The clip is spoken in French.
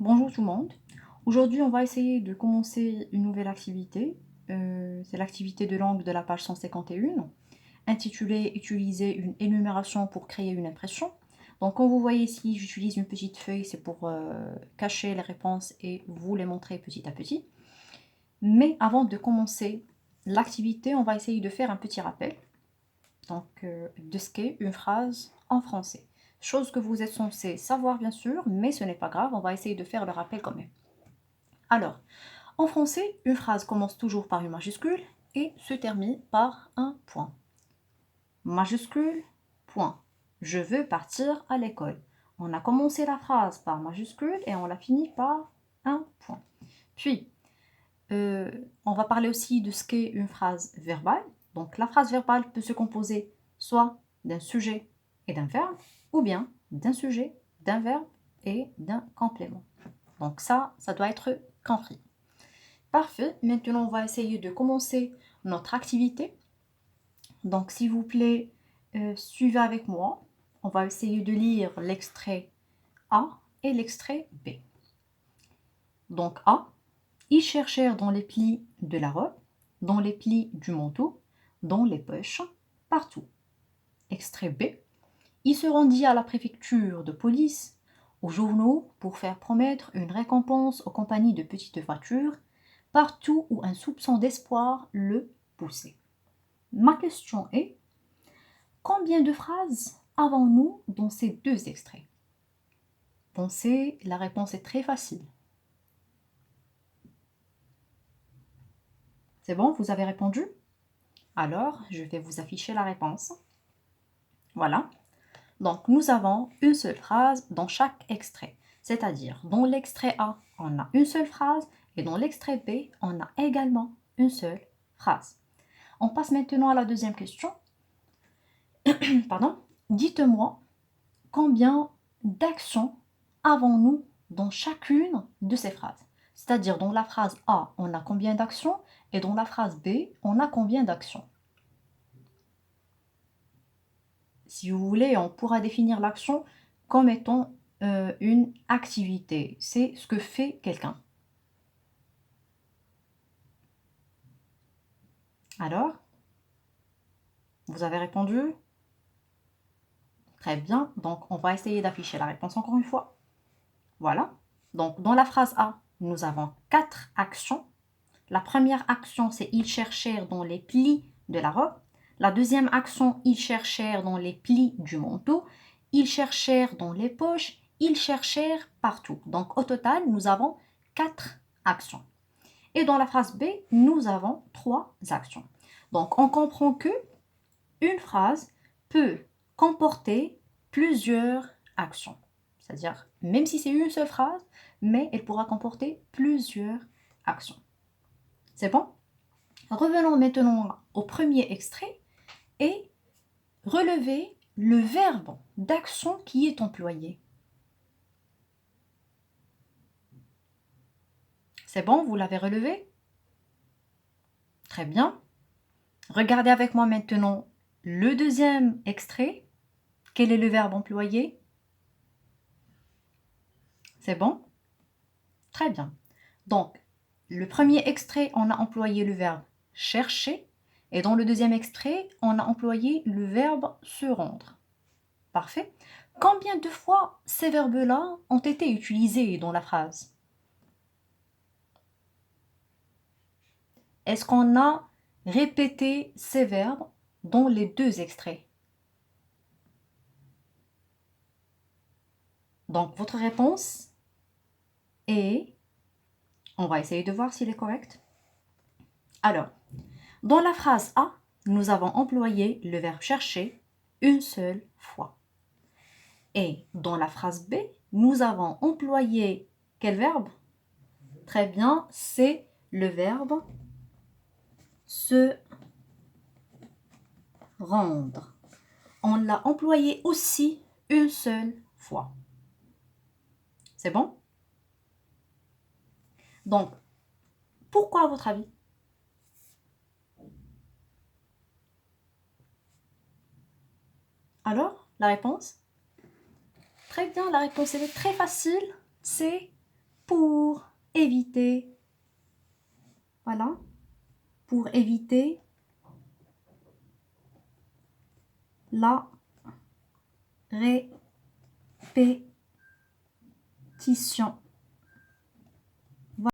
Bonjour tout le monde. Aujourd'hui, on va essayer de commencer une nouvelle activité. C'est l'activité de langue de la page 151, intitulée Utiliser une énumération pour créer une impression. Donc, comme vous voyez ici, j'utilise une petite feuille, c'est pour cacher les réponses et vous les montrer petit à petit. Mais avant de commencer l'activité, on va essayer de faire un petit rappel de ce qu'est une phrase en français. Chose que vous êtes censé savoir bien sûr, mais ce n'est pas grave, on va essayer de faire le rappel quand même. Alors, en français, une phrase commence toujours par une majuscule et se termine par un point. Majuscule, point. Je veux partir à l'école. On a commencé la phrase par majuscule et on l'a fini par un point. Puis, on va parler aussi de ce qu'est une phrase verbale. Donc, la phrase verbale peut se composer soit d'un sujet et d'un verbe, ou bien d'un sujet, d'un verbe et d'un complément. Donc ça doit être compris. Parfait, maintenant on va essayer de commencer notre activité. Donc s'il vous plaît, suivez avec moi. On va essayer de lire l'extrait A et l'extrait B. Donc A, ils cherchèrent dans les plis de la robe, dans les plis du manteau, dans les poches, partout. Extrait B, il se rendit à la préfecture de police, aux journaux pour faire promettre une récompense aux compagnies de petites voitures, partout où un soupçon d'espoir le poussait. Ma question est, combien de phrases avons-nous dans ces deux extraits? Pensez, la réponse est très facile. C'est bon, vous avez répondu? Alors, je vais vous afficher la réponse. Voilà. Donc, nous avons une seule phrase dans chaque extrait. C'est-à-dire, dans l'extrait A, on a une seule phrase et dans l'extrait B, on a également une seule phrase. On passe maintenant à la deuxième question. Pardon. Dites-moi combien d'actions avons-nous dans chacune de ces phrases? C'est-à-dire, dans la phrase A, on a combien d'actions et dans la phrase B, on a combien d'actions? Si vous voulez, on pourra définir l'action comme étant une activité. C'est ce que fait quelqu'un. Alors, vous avez répondu? Très bien. Donc, on va essayer d'afficher la réponse encore une fois. Voilà. Donc, dans la phrase A, nous avons 4 actions. La première action, c'est ils cherchèrent dans les plis de la robe. La deuxième action, ils cherchèrent dans les plis du manteau. Ils cherchèrent dans les poches. Ils cherchèrent partout. Donc, au total, nous avons 4 actions. Et dans la phrase B, nous avons 3 actions. Donc, on comprend que une phrase peut comporter plusieurs actions. C'est-à-dire, même si c'est une seule phrase, mais elle pourra comporter plusieurs actions. C'est bon? Revenons maintenant au premier extrait et relevez le verbe d'action qui est employé. C'est bon, vous l'avez relevé? Très bien. Regardez avec moi maintenant le deuxième extrait. Quel est le verbe employé? C'est bon? Très bien. Donc, le premier extrait, on a employé le verbe chercher. Et dans le deuxième extrait, on a employé le verbe se rendre. Parfait. Combien de fois ces verbes-là ont été utilisés dans la phrase? Est-ce qu'on a répété ces verbes dans les deux extraits? Donc, votre réponse est... On va essayer de voir s'il est correct. Alors, dans la phrase A, nous avons employé le verbe chercher une seule fois. Et dans la phrase B, nous avons employé quel verbe? Très bien, c'est le verbe se rendre. On l'a employé aussi une seule fois. C'est bon? Donc, pourquoi à votre avis? Alors, la réponse? Très bien, la réponse elle est très facile. C'est pour éviter, voilà, pour éviter la répétition.